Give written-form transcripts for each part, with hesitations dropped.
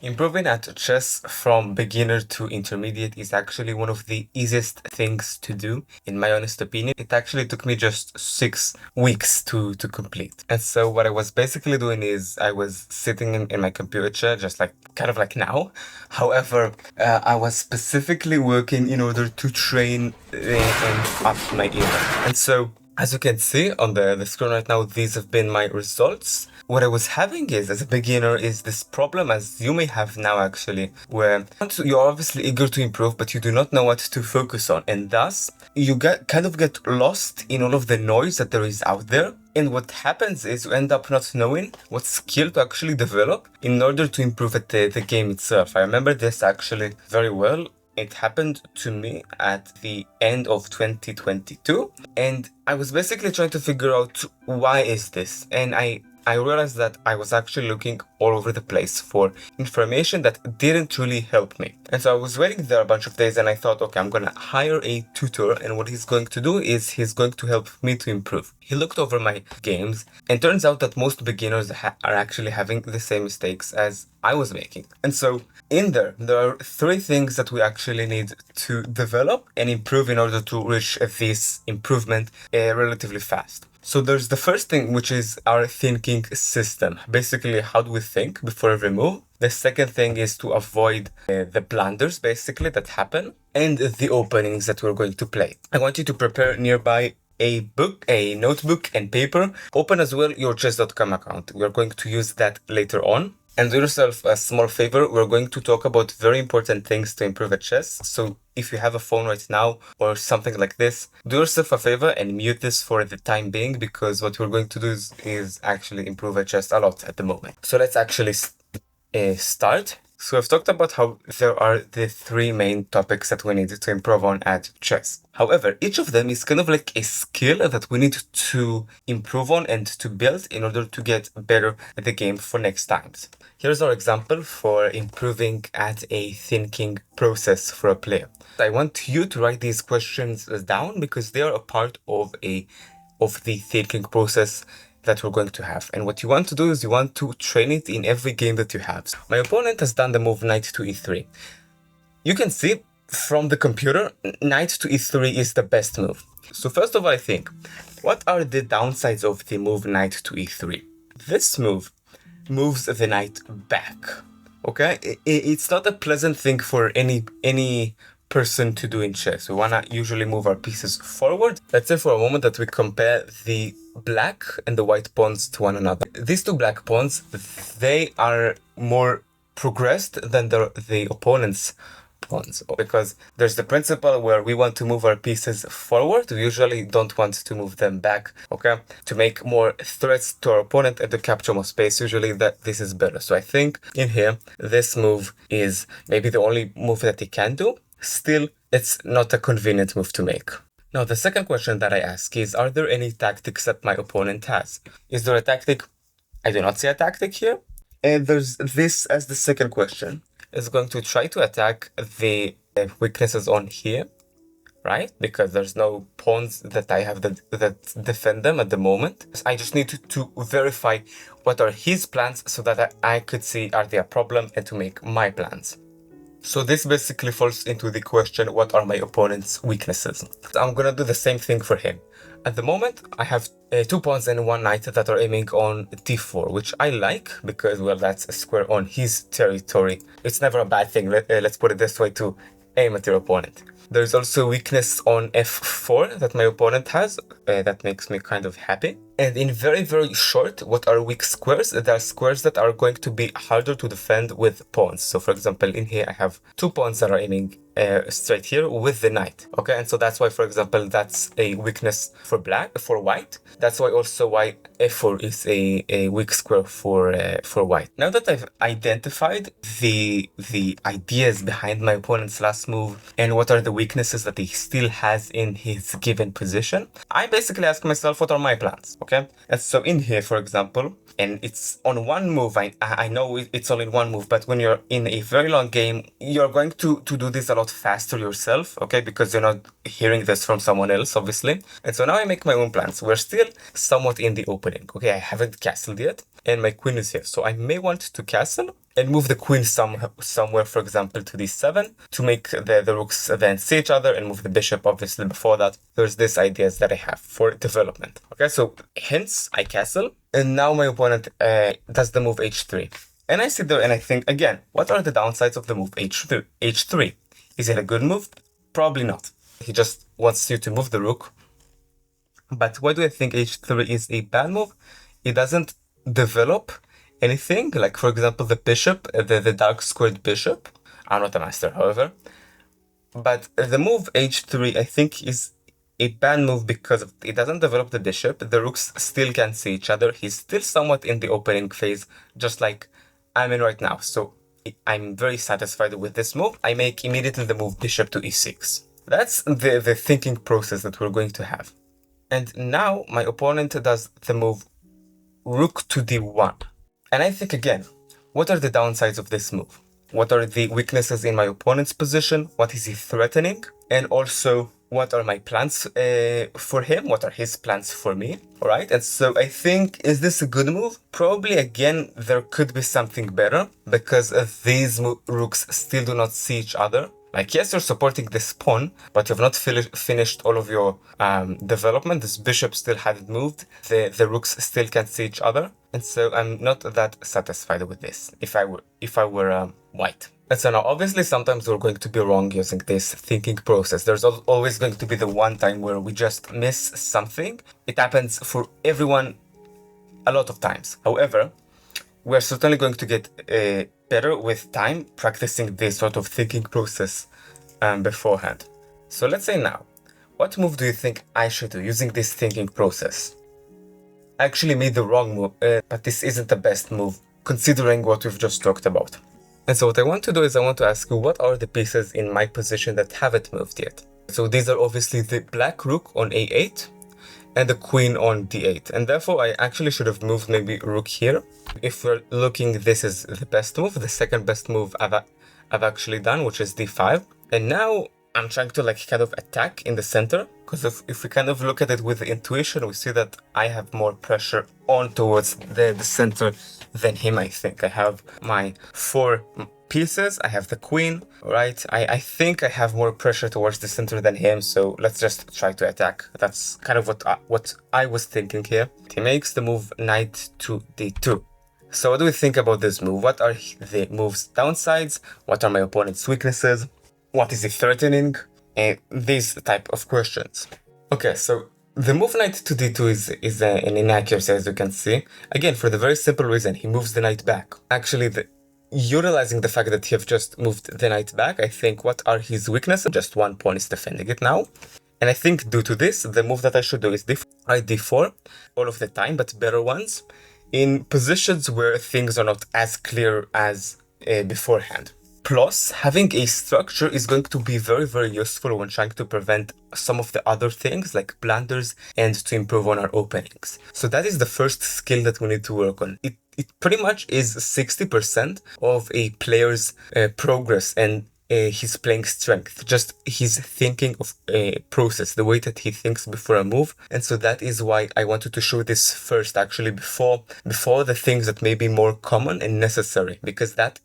Improving at chess from beginner to intermediate is actually one of the easiest things to do, in my honest opinion. It actually took me just 6 weeks to complete. And so what I was basically doing is I was sitting in my computer chair, just like kind of like now. However, I was specifically working in order to train and up my ear. And so as you can see on the screen right now, these have been my results. What I was having is, as a beginner, is this problem, as you may have now actually, where you're obviously eager to improve, but you do not know what to focus on. And thus, you kind of get lost in all of the noise that there is out there. And what happens is you end up not knowing what skill to actually develop in order to improve at the game itself. I remember this actually very well. It happened to me at the end of 2022, and I was basically trying to figure out why is this, and I realized that I was actually looking all over the place for information that didn't really help me. And so I was waiting there a bunch of days and I thought, okay, I'm gonna hire a tutor, and what he's going to do is he's going to help me to improve. He looked over my games and turns out that most beginners are actually having the same mistakes as I was making. And so in there are 3 things that we actually need to develop and improve in order to reach this improvement relatively fast. So there's the first thing, which is our thinking system. Basically, how do we think before every move? The second thing is to avoid the blunders, basically, that happen, and the openings that we're going to play. I want you to prepare nearby a book, a notebook, and paper. Open as well your chess.com account. We're going to use that later on. And do yourself a small favor, we're going to talk about very important things to improve at chess. So if you have a phone right now or something like this, do yourself a favor and mute this for the time being, because what we're going to do is actually improve at chess a lot at the moment. So let's actually start. So I've talked about how there are the 3 main topics that we need to improve on at chess. However, each of them is kind of like a skill that we need to improve on and to build in order to get better at the game for next times. Here's our example for improving at a thinking process for a player. I want you to write these questions down because they are a part of the thinking process that we're going to have. And what you want to do is you want to train it in every game that you have. My opponent has done the move knight to e3. You can see from the computer, knight to e3 is the best move. So first of all, I think, what are the downsides of the move knight to e3? This move moves the knight back. Okay? It's not a pleasant thing for any person to do in chess. We wanna usually move our pieces forward. Let's say for a moment that we compare the black and the white pawns to one another. These 2 black pawns, they are more progressed than the opponent's pawns, because there's the principle where we want to move our pieces forward. We usually don't want to move them back, okay, to make more threats to our opponent and to capture more space. Usually this is better. So I think in here, this move is maybe the only move that he can do. Still, it's not a convenient move to make. Now, the second question that I ask is, are there any tactics that my opponent has? Is there a tactic? I do not see a tactic here. And there's this as the second question. Is going to try to attack the weaknesses on here, right? Because there's no pawns that I have that defend them at the moment. I just need to verify what are his plans so that I could see are they a problem and to make my plans. So this basically falls into the question, what are my opponent's weaknesses? I'm gonna do the same thing for him. At the moment, I have 2 pawns and 1 knight that are aiming on d4, which I like because, well, that's a square on his territory. It's never a bad thing, let's put it this way, to aim at your opponent. There's also a weakness on f4 that my opponent has, that makes me kind of happy. And in very, very short, what are weak squares? There are squares that are going to be harder to defend with pawns. So for example, in here I have 2 pawns that are aiming straight here with the knight. Okay, and so that's why, for example, that's a weakness for white. That's why also why f4 is a weak square for white. Now that I've identified the ideas behind my opponent's last move and what are the weaknesses that he still has in his given position, I basically ask myself, what are my plans? Okay, and so in here, for example, and it's on one move, I know it's only one move, but when you're in a very long game, you're going to do this a lot faster yourself, okay, because you're not hearing this from someone else, obviously. And so now I make my own plans. We're still somewhat in the opening, okay, I haven't castled yet, and my queen is here. So I may want to castle and move the queen somewhere, for example, to d7 to make the rooks then see each other, and move the bishop, obviously, before that. There's these ideas that I have for development. Okay, so hence I castle, and now my opponent does the move h3. And I sit there and I think, again, what are the downsides of the move h3? Is it a good move? Probably not. He just wants you to move the rook. But why do I think h3 is a bad move? It doesn't develop anything, like, for example, the bishop, the dark squared bishop. I'm not a master, however. But the move h3, I think, is a bad move because it doesn't develop the bishop. The rooks still can't see each other. He's still somewhat in the opening phase, just like I'm in right now. So I'm very satisfied with this move. I make immediately the move bishop to e6. That's the thinking process that we're going to have. And now my opponent does the move rook to d1. And I think, again, what are the downsides of this move? What are the weaknesses in my opponent's position? What is he threatening? And also, what are my plans for him? What are his plans for me? All right. And so I think, is this a good move? Probably, again, there could be something better, because these rooks still do not see each other. Like, yes, you're supporting this pawn, but you've not finished all of your development. This bishop still hadn't moved. The rooks still can't see each other. And so I'm not that satisfied with this, if I were white. And so now, obviously, sometimes we're going to be wrong using this thinking process. There's always going to be the one time where we just miss something. It happens for everyone a lot of times. However, we're certainly going to get better with time practicing this sort of thinking process beforehand. So let's say now, what move do you think I should do using this thinking process? I actually made the wrong move, but this isn't the best move considering what we've just talked about. And so what I want to do is I want to ask you, what are the pieces in my position that haven't moved yet? So these are obviously the black rook on a8 and the queen on d8. And therefore, I actually should have moved maybe rook here. If we're looking, this is the best move. The second best move I've actually done, which is d5. And now I'm trying to like kind of attack in the center, because if we kind of look at it with intuition, we see that I have more pressure on towards the center than him. I think I have my 4 pieces. I have the queen, right? I think I have more pressure towards the center than him, so let's just try to attack. That's kind of what I was thinking here. He makes the move knight to d2. So what do we think about this move? What are the move's downsides? What are my opponent's weaknesses? What is he threatening? And these type of questions. Okay, so the move knight to d2 is an inaccuracy, as you can see. Again, for the very simple reason, he moves the knight back. Actually, utilizing the fact that you have just moved the knight back, I think, what are his weaknesses? Just one pawn is defending it now. And I think due to this, the move that I should do is d4 all of the time, but better ones, in positions where things are not as clear as beforehand. Plus, having a structure is going to be very, very useful when trying to prevent some of the other things like blunders and to improve on our openings. So that is the first skill that we need to work on. It pretty much is 60% of a player's progress and his playing strength, just his thinking of a process, the way that he thinks before a move. And so that is why I wanted to show this first, actually, before the things that may be more common and necessary, because that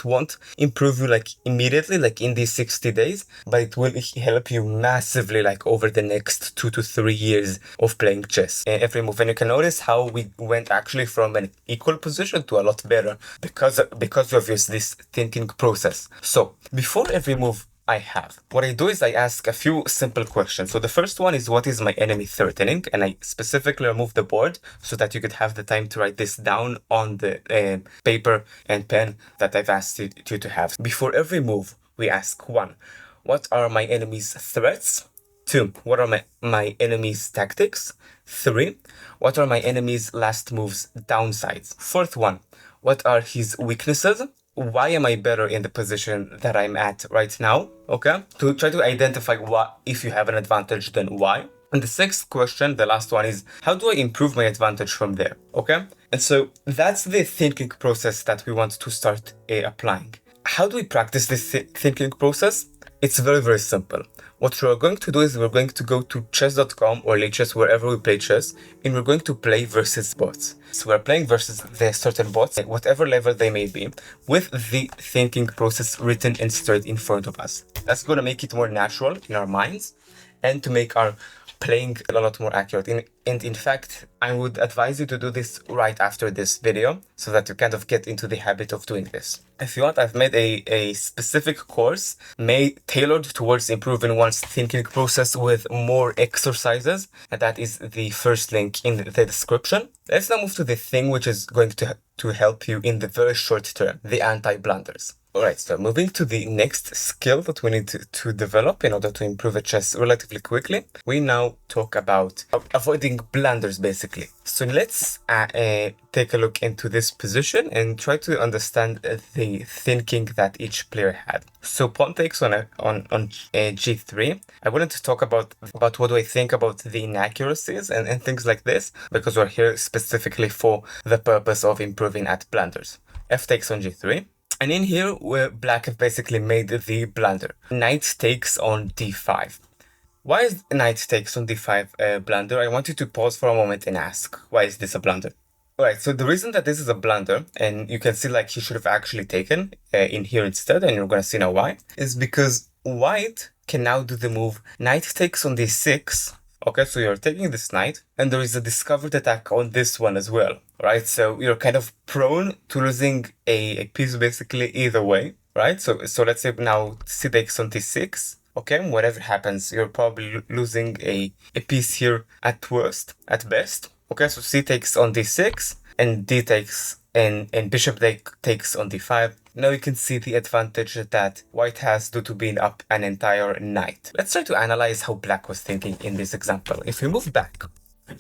won't improve you like immediately, like in these 60 days, but it will help you massively like over the next 2 to 3 years of playing chess. Every move, and you can notice how we went actually from an equal position to a lot better because of this thinking process. So before every move I have, what I do is I ask a few simple questions. So the first one is, what is my enemy threatening? And I specifically remove the board so that you could have the time to write this down on the paper and pen that I've asked you to have. Before every move, we ask 1, what are my enemy's threats? 2, what are my enemy's tactics? 3, what are my enemy's last move's downsides? 4th one, what are his weaknesses? Why am I better in the position that I'm at right now? Okay, to try to identify what, if you have an advantage, then why. And the 6th question, the last one, is how do I improve my advantage from there? Okay, and so that's the thinking process that we want to start applying. How do we practice this thinking process? It's very simple. What we're going to do is we're going to go to chess.com or chess, wherever we play chess, and we're going to play versus bots. So we're playing versus the certain bots, whatever level they may be, with the thinking process written and straight in front of us. That's going to make it more natural in our minds and to make our playing a lot more accurate. And in fact, I would advise you to do this right after this video so that you kind of get into the habit of doing this. If you want, I've made a specific course tailored towards improving one's thinking process with more exercises, and that is the first link in the description. Let's now move to the thing which is going to help you in the very short term, the anti-blunders. Alright, so moving to the next skill that we need to develop in order to improve at chess relatively quickly, we now talk about avoiding blunders, basically. So let's take a look into this position and try to understand the thinking that each player had. So pawn takes on g3. I wanted to talk about what do I think about the inaccuracies and things like this, because we're here specifically for the purpose of improving at blunders. F takes on g3. And in here, where black have basically made the blunder. Knight takes on d5. Why is knight takes on d5 a blunder? I want you to pause for a moment and ask, why is this a blunder? Alright, so the reason that this is a blunder, and you can see like he should have actually taken in here instead, and you're going to see now why, is because white can now do the move knight takes on d6. Okay, so you're taking this knight, and there is a discovered attack on this one as well, right? So you're kind of prone to losing a piece basically either way, right? So let's say now c takes on d6, okay? Whatever happens, you're probably losing a piece here at worst, at best. Okay, so c takes on d6, and d takes, and bishop takes on d5. Now you can see the advantage that white has due to being up an entire knight. Let's try to analyze how black was thinking in this example. If we move back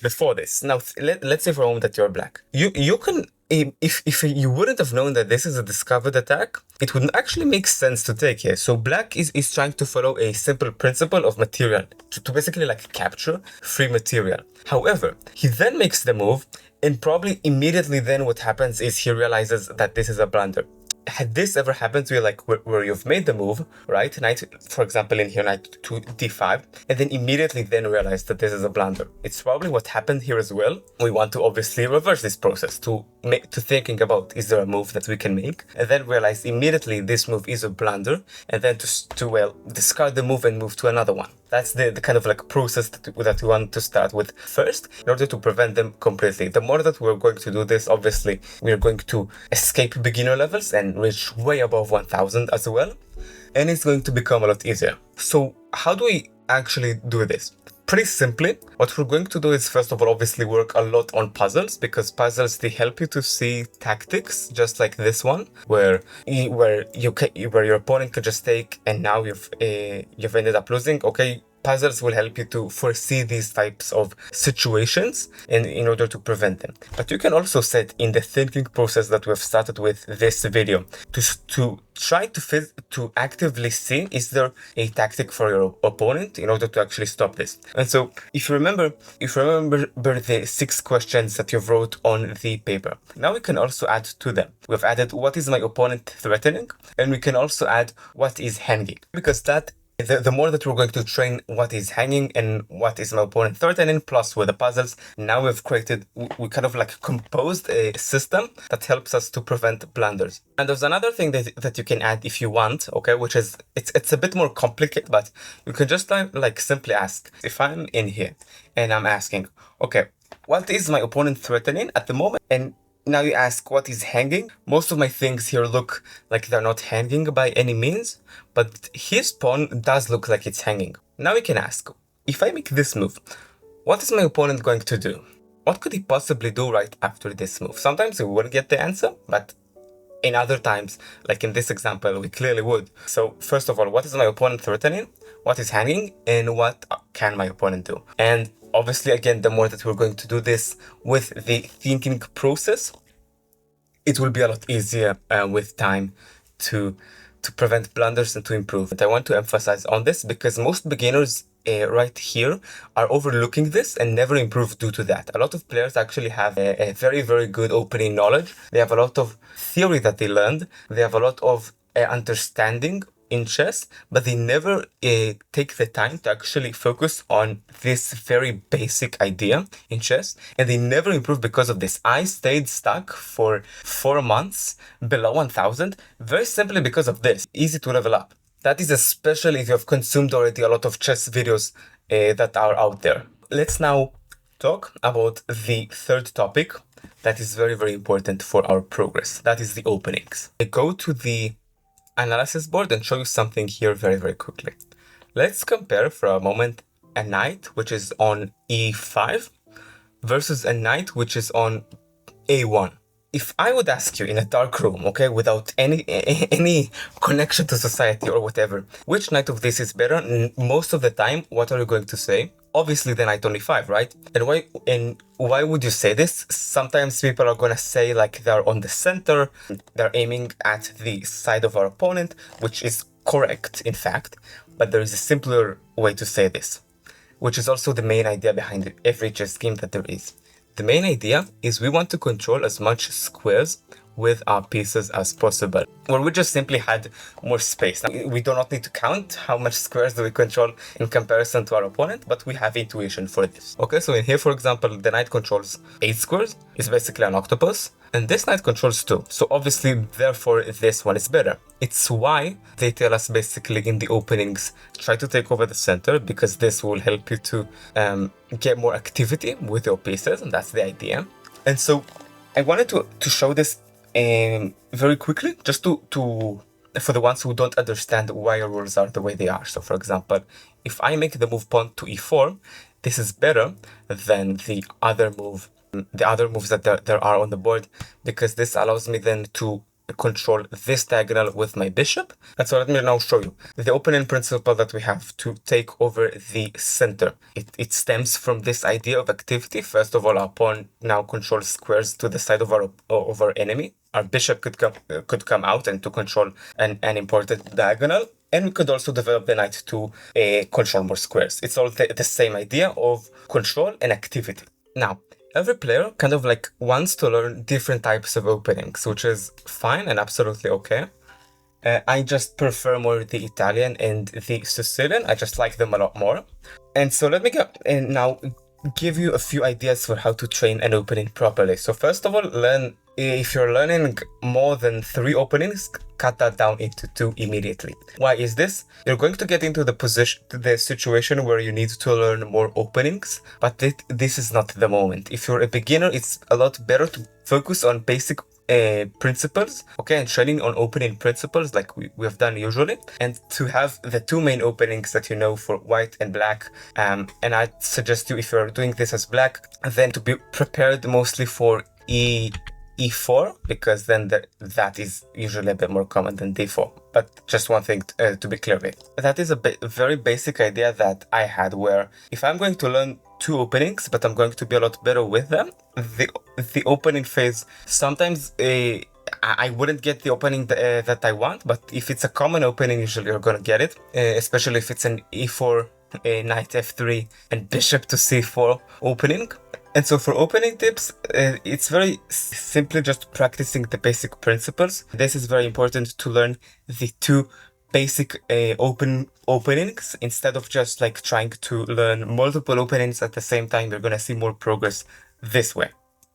before this, now let's say for a moment that you're black. You can, if you wouldn't have known that this is a discovered attack, it would actually make sense to take here. So black is trying to follow a simple principle of material, to basically like capture free material. However, he then makes the move, and probably immediately then what happens is he realizes that this is a blunder. Had this ever happened to you, like where you've made the move, right? Knight, for example, in here, knight to d5, and then immediately then realize that this is a blunder. It's probably what happened here as well. We want to obviously reverse this process to thinking about, is there a move that we can make? And then realize immediately this move is a blunder, and then to discard the move and move to another one. That's the kind of like process that we want to start with first in order to prevent them completely. The more that we're going to do this, obviously, we're going to escape beginner levels and reach way above 1000 as well. And it's going to become a lot easier. So how do we actually do this? Pretty simply, what we're going to do is first of all obviously work a lot on puzzles, because puzzles, they help you to see tactics just like this one, where your opponent could just take and now you've ended up losing. Okay, puzzles will help you to foresee these types of situations in order to prevent them. But you can also set in the thinking process that we've started with this video to try to actively see, is there a tactic for your opponent in order to actually stop this. And so if you remember the 6 questions that you've wrote on the paper, now we can also add to them. We've added what is my opponent threatening, and we can also add what is hanging, because the more that we're going to train what is hanging and what is my opponent threatening, plus with the puzzles, now we kind of like composed a system that helps us to prevent blunders. And there's another thing that you can add if you want, okay, which is, it's a bit more complicated, but you can just like simply ask, if I'm in here and I'm asking, okay, what is my opponent threatening at the moment? And now you ask what is hanging. Most of my things here look like they're not hanging by any means, but his pawn does look like it's hanging. Now we can ask, if I make this move, what is my opponent going to do? What could he possibly do right after this move? Sometimes we wouldn't get the answer, but in other times, like in this example, we clearly would. So first of all, what is my opponent threatening? What is hanging? And what can my opponent do? And obviously, again, the more that we're going to do this with the thinking process, it will be a lot easier with time to prevent blunders and to improve. And I want to emphasize on this because most beginners right here are overlooking this and never improve due to that. A lot of players actually have a very good opening knowledge. They have a lot of theory that they learned. They have a lot of understanding in chess, but they never take the time to actually focus on this very basic idea in chess, and they never improve because of this. I stayed stuck for 4 months below 1000, very simply because of this. Easy to level up. That is especially if you have consumed already a lot of chess videos that are out there. Let's now talk about the third topic that is very, very important for our progress. That is the openings. I go to the analysis board and show you something here very, very quickly. Let's compare for a moment a knight which is on e5 versus a knight which is on a1. If I would ask you in a dark room, okay, without any connection to society or whatever, which knight of this is better, most of the time, what are you going to say? Obviously the knight on e5, right? And why would you say this? Sometimes people are gonna say like they're on the center, they're aiming at the side of our opponent, which is correct, in fact, but there is a simpler way to say this, which is also the main idea behind every chess game that there is. The main idea is we want to control as much squares with our pieces as possible, where we just simply had more space. Now, we do not need to count how much squares do we control in comparison to our opponent, but we have intuition for this. Okay, so in here, for example, the knight controls 8 squares, it's basically an octopus, and this knight controls 2. So obviously, therefore, this one is better. It's why they tell us basically in the openings, try to take over the center, because this will help you to get more activity with your pieces, and that's the idea. And so I wanted to show this very quickly, just to for the ones who don't understand why rules are the way they are. So for example, if I make the move pawn to e4, this is better than the other moves that there are on the board, because this allows me then to control this diagonal with my bishop. And so let me now show you the opening principle that we have to take over the center. It stems from this idea of activity. First of all, our pawn now controls squares to the side of our enemy. Our bishop could come out and to control an important diagonal. And we could also develop the knight to control more squares. It's all the same idea of control and activity. Now, every player kind of like wants to learn different types of openings, which is fine and absolutely okay. I just prefer more the Italian and the Sicilian. I just like them a lot more. And so let me now give you a few ideas for how to train an opening properly. So first of all, if you're learning more than 3 openings, cut that down into 2 immediately. Why is this? You're going to get into the situation where you need to learn more openings, but this is not the moment. If you're a beginner, it's a lot better to focus on basic principles, okay, and training on opening principles like we have done usually, and to have the 2 main openings that you know for white and black. And I suggest you, if you're doing this as black, then to be prepared mostly for e4, because then that is usually a bit more common than d4. But just one thing to be clear with. That is a very basic idea that I had, where if I'm going to learn 2 openings, but I'm going to be a lot better with them, the opening phase, sometimes I wouldn't get the opening that I want, but if it's a common opening, usually you're going to get it, especially if it's an e4, knight f3, and bishop to c4 opening. And so for opening tips, it's very simply just practicing the basic principles. This is very important to learn the 2 basic openings instead of just like trying to learn multiple openings at the same time. You're gonna see more progress this way.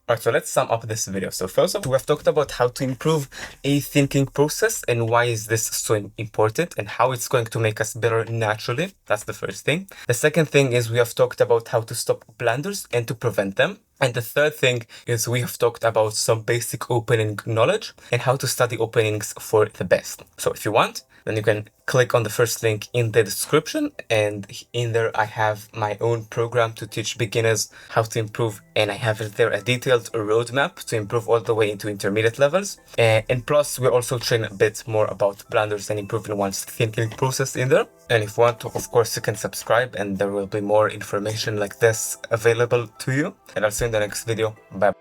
Alright, so let's sum up this video. So first of all, we have talked about how to improve a thinking process and why is this so important and how it's going to make us better naturally. That's the first thing. The second thing is we have talked about how to stop blunders and to prevent them. And the third thing is we have talked about some basic opening knowledge and how to study openings for the best. So if you want, then you can click on the first link in the description, and in there I have my own program to teach beginners how to improve, and I have there a detailed roadmap to improve all the way into intermediate levels. And plus we also train a bit more about blunders and improving one's thinking process in there. And if you want to, of course, you can subscribe and there will be more information like this available to you. And I'll see you in the next video. Bye.